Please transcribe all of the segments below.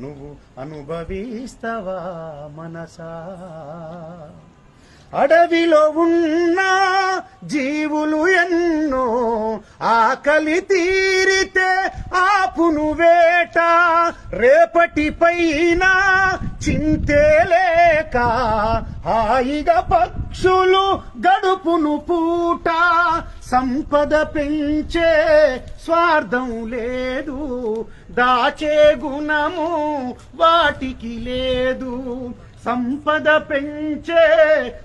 నువ్వు అనుభవిస్తావా మనసా. అడవిలో ఉన్న జీవులు ఎన్నో ఆకలి తీరితే ఆపును వేట, రేపటి పైన చింతే లేక హాయిగా పక్షులు గడుపును పూట. సంపద పెంచే స్వార్థం లేదు, దాచే గుణము వాటికి లేదు. సంపద పెంచే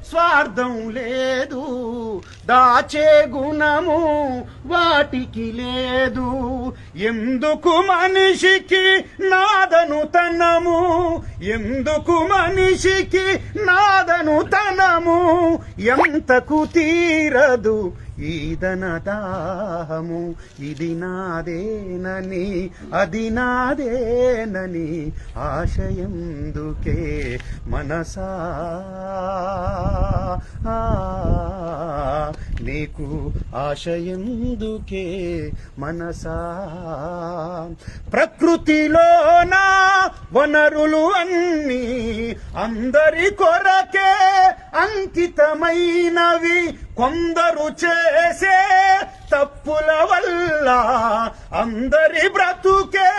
స్వార్థం లేదు, దాచే గుణము వాటికి లేదు. ఎందుకు మనిషికి నాదనుతనము, ఎందుకు మనిషికి నాదనుతనము, ఎంతకు తీరదు ఈదన దాహము. ఇది నాదేనని అది నాదేనని ఆశయందుకే మనసా నీకు ఆశయందుకే మనసా. ప్రకృతిలోన వనరులు అన్నీ అందరి కొరకే అంకితమైనవి, కొందరు చేసే తప్పుల వల్ల అందరి బ్రతుకే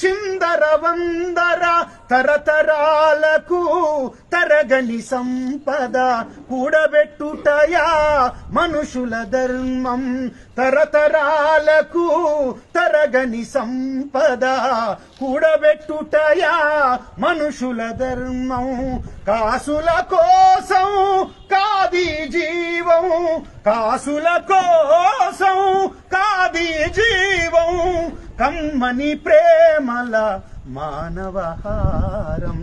చిందర వందర. తరతరాలకు తరగని సంపద కూడబెట్టుటయా మనుషుల ధర్మం. తరతరాలకు తరగని సంపద కూడబెట్టుటయా మనుషుల ధర్మం. కాసుల కోసం కాది జీవం, కాసుల కోసం కాది జీవం. కమ్మని ప్రేమల మానవహారం.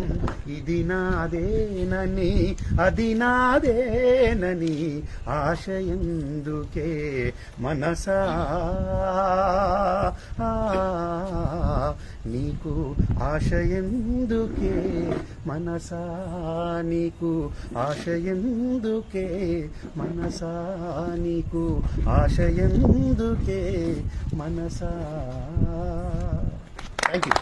ఇది నాదేనని అది నాదేనని ఆశయందుకే మనసా నీకు ఆశయందుకే మనసా. నీకు ఆశయందుకే మనసా, నీకు ఆశయందుకే మనసా. Thank you.